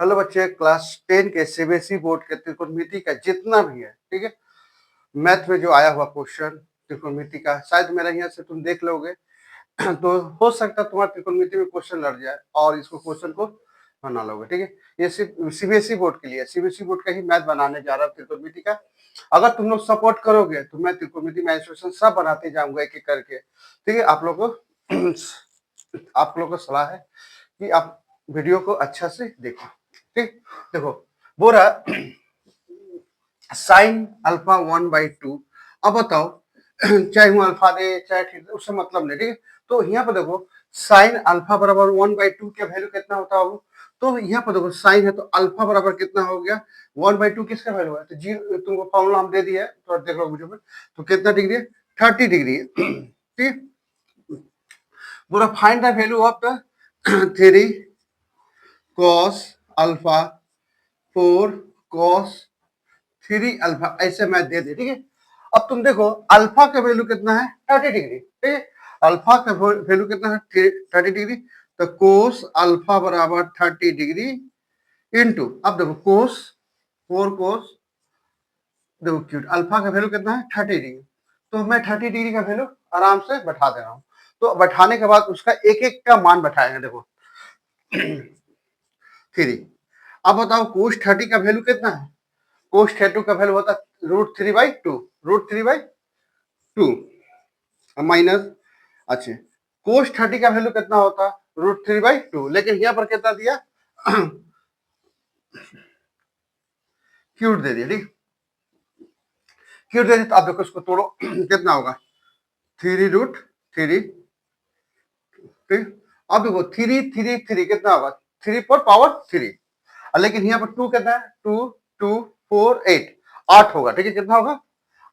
Hello बच्चे, class 10 के CBSE board के त्रिकोणमिति का जितना भी है, ठीक है, मैथ में जो आया हुआ क्वेश्चन त्रिकोणमिति का, शायद मेरा यहाँ से तुम देख लोगे तो हो सकता है तुम्हारा त्रिकोणमिति में क्वेश्चन लड़ जाए और इसको क्वेश्चन को बना लोगे। ठीक है, ये सिर्फ सीबीएसई बोर्ड के लिए, सीबीएसई बोर्ड का ही मैथ बनाने जा रहा हूँ त्रिकोणमिति का। अगर तुम लोग सपोर्ट करोगे तो मैं त्रिकोणमिति में इंस्ट्रक्शन सब बनाते जाऊंगा एक एक करके। ठीक है, आप लोग को सलाह है कि आप वीडियो को अच्छा से देखो। ठीक, देखो बोल रहा साइन अल्फा 1/2। अब बताओ चाहे वो अल्फा दे चाहे थीटा, उससे मतलब नहीं। ठीक है, तो यहाँ पर देखो साइन अल्फा बराबर 1/2 का वैल्यू कितना होता होगा। तो यहाँ पर देखो साइन है तो अल्फा बराबर कितना हो गया 1/2, किसका वैल्यू है तो जी तुमको फॉर्मूला हम दे दिया है, तो देख लो वीडियो में। तो कितना डिग्री है 30 डिग्री है। ठीक, पूरा find the value of the 3 cos alpha 4 cos 3 alpha, ऐसे मैं दे दे। ठीक है, अब तुम देखो अल्फा का वैल्यू कितना है 30 डिग्री। ठीक है, अल्फा का वैल्यू कितना है 30 डिग्री, तो कोस अल्फा बराबर 30 डिग्री इंटू, अब देखो कोस 4 कोस, देखो क्यूट अल्फा का वैल्यू कितना है 30 डिग्री, तो मैं 30 डिग्री का वैल्यू आराम से बैठा दे रहा हूँ। तो बैठाने के बाद उसका एक एक का मान बैठाएंगे। देखो 3, अब बताओ कोस 30 का वैल्यू कितना है, कोस 30 का वैल्यू होता है √3/2, √3/2 माइनस, अच्छा कोस 30 का वैल्यू कितना होता है √3/2, लेकिन यहाँ पर कितना दिया क्यूट दे दिया। ठीक, क्यूट दे दिया तो आप देखो इसको तोड़ो कितना होगा 3√3। ठीक, अब देखो 3 कितना होगा 3 पर पावर 3, लेकिन यहाँ पर 2 कितना है 2 2 4 8 8 होगा। ठीक है, कितना होगा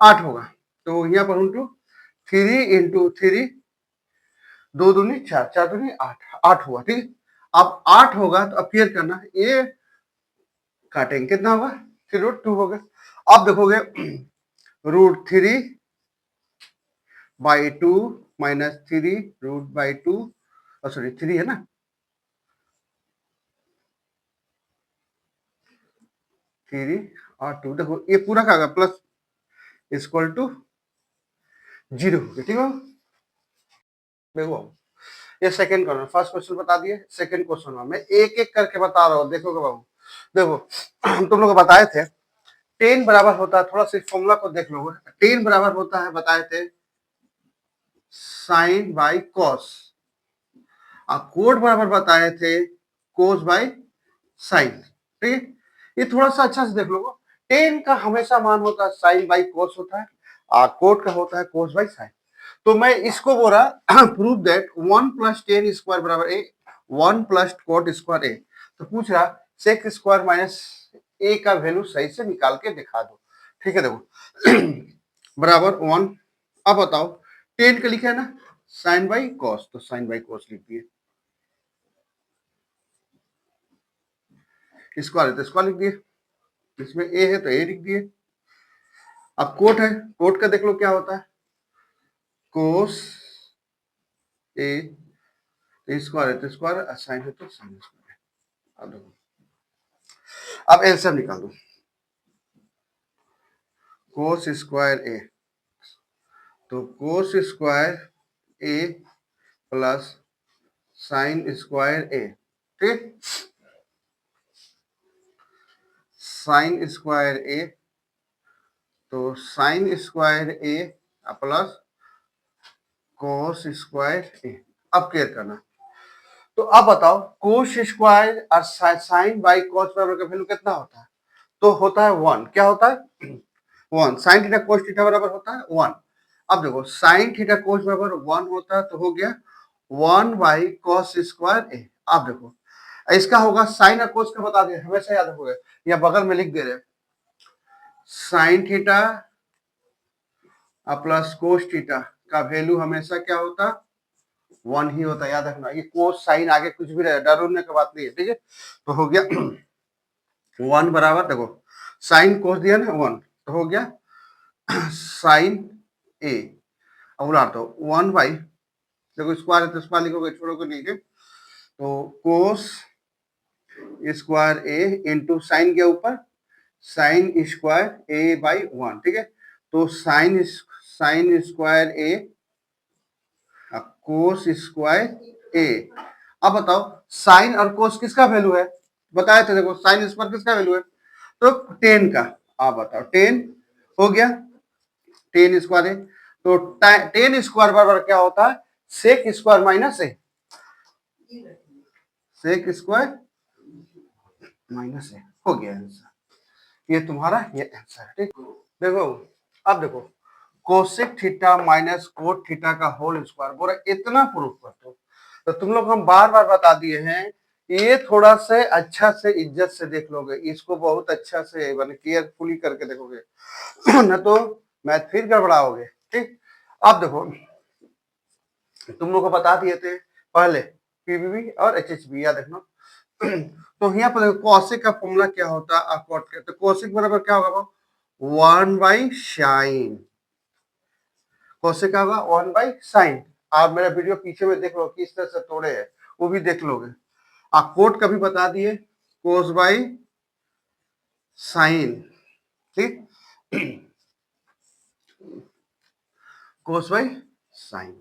8 होगा, तो यहाँ पर इंटू 3 इंटू 3 2 दूनी 4 4 दूनी 8 8 हुआ। ठीक है, अब 8 होगा तो अपेयर करना, ये काटेंगे कितना होगा 3√2 हो गया। अब देखोगे √3/2 माइनस 3√2, सॉरी 3 है ना, थ्री और 2, देखो ये पूरा का प्लस इक्वल टू 0 हो गया। ठीक है, देखो ये सेकंड क्वेश्चन, फर्स्ट क्वेश्चन बता दिए, सेकंड क्वेश्चन में मैं एक एक करके बता रहा हूँ। देखोगे बाबू, देखो तुम लोग बताए थे 10 बराबर होता है, थोड़ा सा फॉर्मूला को देख लो, 10 बराबर होता है बताए थे साइन बाई कॉस, और कोड बराबर बताए थे कोस बाई साइन। ठीक है, ये थोड़ा सा अच्छा से देख लो, 10 का हमेशा मान होता है साइन बाई कोस होता है, और कोड का होता है कोस बाई साइन। तो मैं इसको बोल रहा प्रूव दैट 1 + 10 स्क्वायर बराबर ए, 1 + कोट स्क्वायर ए। तो पूछ रहा सेक स्क्वायर माइनस ए का वैल्यू सही से निकाल के दिखा दो। ठीक है, देखो बराबर 1, अब बताओ 10 का लिखा है ना साइन बाई कॉस, तो साइन बाई कॉस लिख दिए, स्क्वायर है तो स्क्वायर लिख दिए, इसमें ए है तो ए लिख दिए। अब कोट है, कोट का देख लो क्या होता है कोस ए, स्क्वायर है तो स्क्वायर, साइन है तो साइन स्क्वायर। अब देखो, अब एलसीएम निकाल दो, कोस स्क्वायर ए, तो कोस स्क्वायर ए प्लस साइन स्क्वायर ए। ठीक, साइन स्क्वायर ए, तो साइन स्क्वायर ए प्लस कोस स्क्वायर ए। अब क्लियर करना, तो अब बताओ कोस स्क्वायर और साइन बाई कोस बराबर का वैल्यू कितना होता है, तो होता है 1। क्या होता है 1, साइन थीटा कोस थीटा बराबर होता है 1। अब देखो साइन थीटा कोस बराबर 1 होता है, तो हो गया 1/cos स्क्वायर ए। अब देखो इसका होगा साइन और कोस का बता दिया, हमेशा याद रखोगे, या बगल में लिख दे रहे sine theta plus cos theta का वैल्यू हमेशा क्या होता 1 ही होता है, याद रखना। ये कोस साइन आगे कुछ भी रहे, डरने की बात नहीं है। ठीक है, तो हो गया 1 बराबर, देखो साइन कोस दिया ना 1, तो हो गया साइन ए, अब उड़ा दो 1 देखो स्क्वायर है तो स्क्वायर लिखोगे, छोड़ोगे नहीं है, तो कोस स्क्वायर ए इंटू साइन के ऊपर साइन स्क्वायर ए बाई 1, ठीक है। तो साइन स्क्वायर ए कोस स्क्वायर ए। अब बताओ साइन और कोस किसका वैल्यू है, बताया था देखो साइन स्क्वायर किसका वैल्यू है, तो 10 का। आप बताओ 10 हो गया, 10 स्क्वायर है तो 10 स्क्वायर बराबर क्या होता है, सेक स्क्वायर माइनस ए, सेक स्क्वायर माइनस ए, हो गया आंसर। ये तुम्हारा ये आंसर है, ठीक। देखो अब देखो cosec theta minus cot theta का होल स्क्वायर बोला इतना प्रूफ कर दो, तो तुम लोग हम बार बार बता दिए हैं, ये थोड़ा से अच्छा से इज्जत से देख लोगे, इसको बहुत अच्छा से मैंने केयरफुली करके देखोगे न तो मैथ फिर गड़बड़ाओगे, ठीक। अब देखो तुम लोग को बता दिए थे पहले पीवीबी और एचएचबी, याद रखना। तो यहाँ पर कौशिक का फॉर्मूला क्या होता है, तो कौशिक बराबर क्या होगा, 1/sin, कौशिक का होगा 1/sin। आप मेरा वीडियो पीछे में देख लो किस तरह से तोड़े हैं, वो भी देख लोगे। आप कोट कभी बता दिए कोस बाई साइन, ठीक, कोस बाई साइन,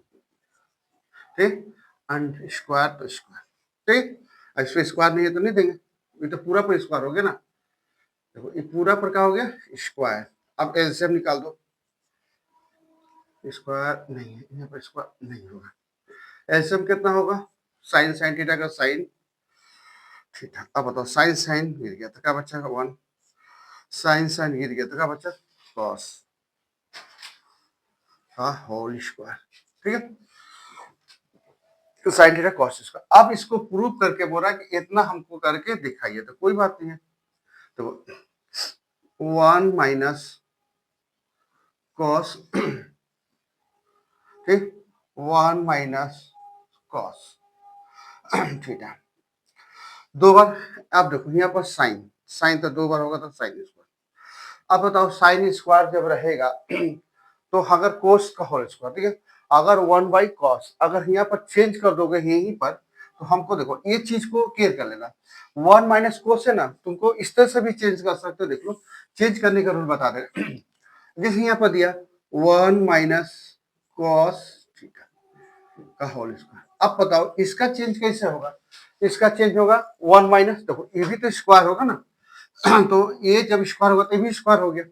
ठीक, एंड स्क्वायर तो स्क्वायर, ठीक। इसमें स्क्वायर नहीं है तो नहीं देंगे, ये तो पूरा पर स्क्वायर हो गया ना, देखो ये पूरा पर क्या हो गया स्क्वायर। अब एलसीएम निकाल दो, स्क्वायर नहीं है यहाँ पर, स्क्वायर नहीं होगा, एलसीएम कितना होगा, साइन साइन थीटा का साइन थीटा। अब बताओ साइन साइन गिर गया तो क्या बचा 1, साइन साइन गिर गया तो क्या बचा कॉस का होल स्क्वायर, ठीक है। तो साइन थीटा कॉस स्क्वायर। अब इसको प्रूव करके बोला कि इतना हमको करके दिखाइए, तो कोई बात नहीं है, तो 1 माइनस कॉस, ठीक, 1 माइनस कॉस थीटा, दो बार। अब देखो यहाँ पर साइन, साइन तो दो बार होगा तो साइन स्क्वायर। अब बताओ साइन स्क्वायर जब रहेगा तो अगर कोस का होल स्क्वायर, ठीक है, अगर 1/cos अगर यहाँ पर चेंज कर दोगे यहीं पर, तो हमको देखो ये चीज को क्लियर कर लेना, 1 माइनस कोस है ना, तुमको इस तरह से भी चेंज कर सकते हो, देख लो चेंज करने का रूल बता दे। जैसे यहाँ पर दिया 1 माइनस कॉस थीटा का होल स्क्वायर। अब बताओ इसका चेंज कैसे होगा, इसका चेंज होगा 1 माइनस, देखो ये भी तो स्क्वायर होगा ना, तो ये जब स्क्वायर होगा तो ये भी स्क्वायर हो गया,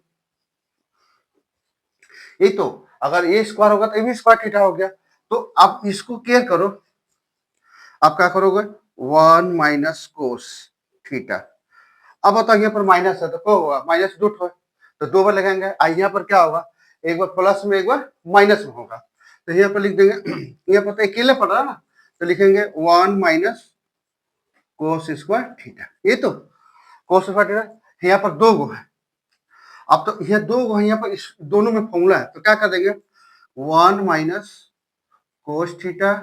ये तो अगर ये स्क्वायर होगा तो ये भी स्क्वायर थीटा हो गया। तो आप इसको केयर करो, आप क्या करोगे 1 माइनस कोस थीटा। अब बताओ यहाँ पर माइनस है तो क्या होगा, माइनस रूट हो तो दो बार लगाएंगे, यहाँ पर क्या होगा एक बार प्लस में एक बार माइनस में होगा, तो यहाँ पर लिख देंगे यहाँ पर तो अकेले पड़ रहा है ना, तो लिखेंगे 1 माइनस कोस स्क्वायर थीटा, ये तो कोस स्क्वायर थीटा यहाँ पर दो गो है। अब तो यह दो गो है यहाँ पर, इस दोनों में फॉर्मूला है, तो क्या कर देंगे 1 minus cos theta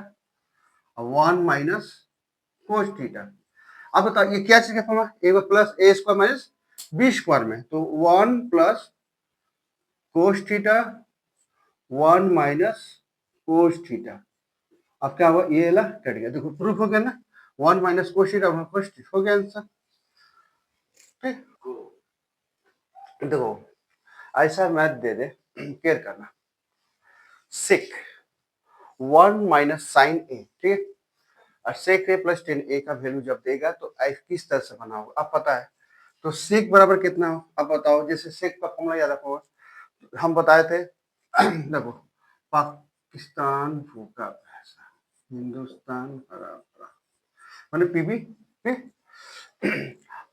1 minus cos theta. अब बताओ ये क्या चीज का फॉर्मूला, ए प्लस ए स्क्वायर माइनस बी स्क्वायर में, तो 1 plus cos theta 1 minus cos theta. अब क्या हुआ ये ला कट गया, देखो प्रूफ हो गया ना, 1 minus cos theta cos theta हो गया आंसर, ठीक। देखो ऐसा मैथ दे दे केयर करना, सिक 1 माइनस साइन ए, ठीक है, और सेक ए प्लस टेन ए का वैल्यू जब देगा तो किस तरह से बना होगा अब पता है, तो सेक बराबर कितना हो, अब बताओ। जैसे सेक का फॉर्मूला याद रखो, हम बताए थे देखो पाकिस्तान भूखा पैसा, हिंदुस्तान हरा भरा, मैंने पीबी, ठीक।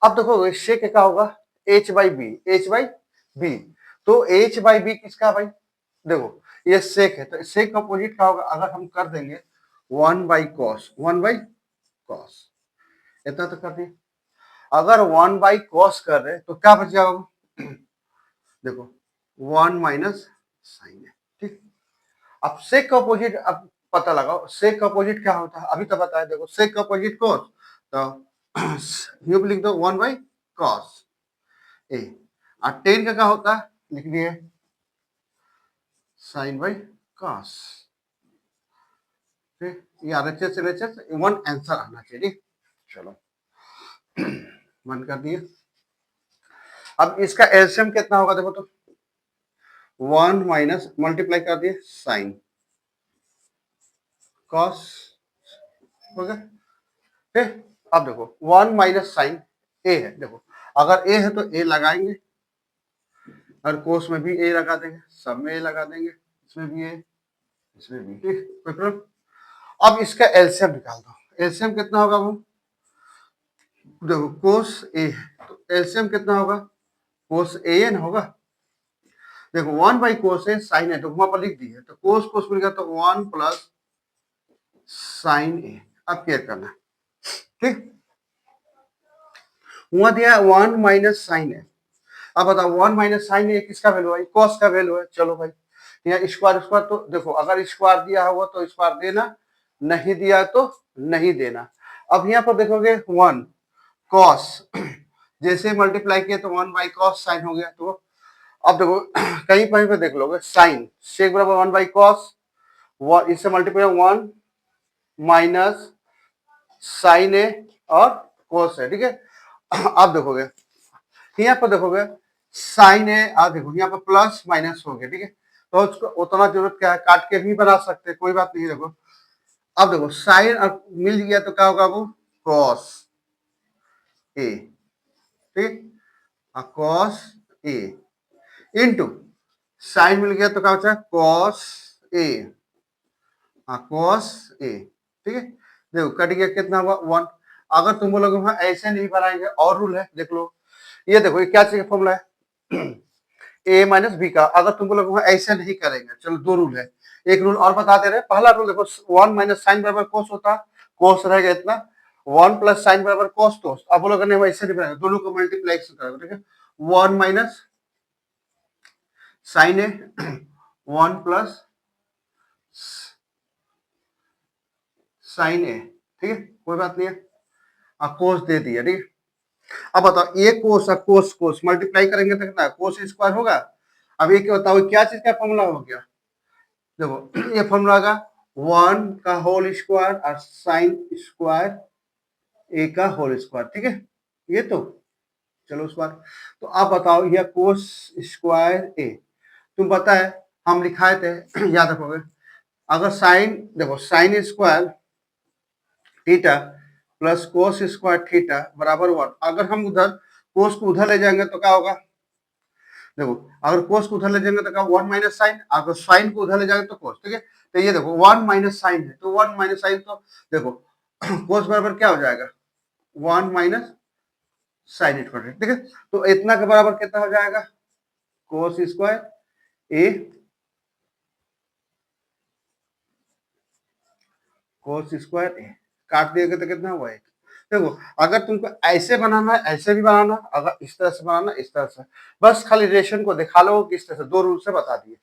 अब देखो सेक क्या होगा H by B, H by B, तो एच बाई बी किसका भाई, देखो ये सेक है तो सेक का अपोजिट क्या होगा, अगर हम कर देंगे 1/cos, 1/cos, इतना तो कर दिए। अगर 1/cos कर रहे तो क्या बच जाएगा देखो 1 माइनस साइन है, ठीक। अब सेक का अपोजिट अब पता लगाओ, सेक का अपोजिट क्या होता है अभी तो बताया, देखो सेक का अपोजिट cos, तो यू लिख दो 1/cos ए, और टेन का क्या होता है लिख दिए साइन बाई cos, ठीक। ये RHS LHS वन आंसर आना चाहिए, चलो बंद कर दिए। अब इसका एलसीएम कितना होगा देखो तो, 1 माइनस मल्टीप्लाई कर दिए साइन कॉस हो गया। ठीक, अब देखो 1 माइनस साइन ए है, देखो अगर ए है तो ए लगाएंगे, और कोस में भी ए लगा देंगे, सब में ए लगा देंगे, इसमें भी ए, इसमें भी, ठीक कोई प्रॉब्लम। अब इसका एलसीएम निकाल दो, एलसीएम कितना होगा वो, देखो कोस ए है तो एलसीएम कितना होगा, कोस ए एन होगा। देखो 1 बाई कोस ए साइन है तो वहां पर लिख दी है, तो कोस कोस मिल गया तो 1 प्लस साइन ए। अब क्या करना है, ठीक, वहां दिया 1 माइनस साइन ए। अब बताओ 1 माइनस साइन ए किसका वैल्यू है, कॉस का वैल्यू है। चलो भाई यहाँ स्क्वायर स्क्वायर, तो देखो अगर स्क्वायर दिया हुआ तो स्क्वायर देना, नहीं दिया तो नहीं देना। अब यहाँ पर देखोगे 1 कॉस, जैसे मल्टीप्लाई किया तो 1 बाई कॉस साइन हो गया। तो अब देखो कहीं कहीं पे देख लोगे साइन सेक बराबर 1 बाई कॉस, इससे मल्टीप्लाई 1 माइनस साइन ए और कॉस है, ठीक है। अब देखोगे यहाँ पर देखोगे साइन ए, आप देखो यहाँ पर प्लस माइनस हो गया, ठीक है। तो उसको उतना जरूरत क्या है, काट के भी बना सकते हैं, कोई बात नहीं। देखो अब देखो साइन और मिल गया तो क्या होगा वो, कॉस ए, ठीक, कॉस ए इंटू साइन मिल गया तो क्या होता है कॉस ए, कॉस ए, ठीक है। देखो कट गया, कितना हुआ 1। अगर तुम बोलोगे वहां ऐसे नहीं बनाएंगे, और रूल है देख लो, ये देखो ये क्या चीज का फॉर्मूला है ए माइनस बी का। अगर तुम बोलोगे वहां ऐसे नहीं करेंगे, चलो दो रूल है, एक रूल और बता दे रहे। पहला रूल देखो 1 माइनस साइन बराबर कोस होता, कोस रहेगा इतना, 1 प्लस साइन बराबर कोस। तो अब बोलोगे नहीं वैसे नहीं बनाएंगे, दोनों को मल्टीप्लाई करेंगे, ठीक है। 1 माइनस साइन ए 1 प्लस साइन ए, ठीक है कोई बात नहीं है, कोस दे दिया, ठीक है। अब बताओ ये कोस और कोस कोस मल्टीप्लाई करेंगे तो कितना कोस स्क्वायर होगा। अब ये क्या बताओ क्या चीज का फॉर्मूला हो गया, देखो ये फॉर्मूला का 1 का होल स्क्वायर और साइन स्क्वायर ए का होल स्क्वायर, ठीक है। ये तो चलो उस बार, तो आप बताओ यह कोस स्क्वायर ए, तुम पता है हम लिखाए थे याद रखोगे, अगर साइन देखो sine square theta plus cos square theta बराबर 1, अगर हम उधर कोस को उधर ले जाएंगे तो क्या होगा, देखो अगर कोस को उधर ले जाएंगे तो क्या 1 माइनस साइन, अगर साइन को उधर ले जाएंगे तो कोस, ठीक है। तो ये देखो 1 माइनस साइन है तो 1 माइनस साइन, तो देखो कोस बराबर क्या हो जाएगा 1 माइनस साइन स्क्वायर, ठीक है। तो इतना के बराबर कितना हो जाएगा कोस स्क्वायर ए, कोस स्क्वायर ए, काट दिएगा तो कितना हुआ एक। देखो अगर तुमको ऐसे बनाना है ऐसे भी बनाना, अगर इस तरह से बनाना इस तरह से, बस खाली रेशन को दिखा लो किस तरह से, दो रूल से बता दिए।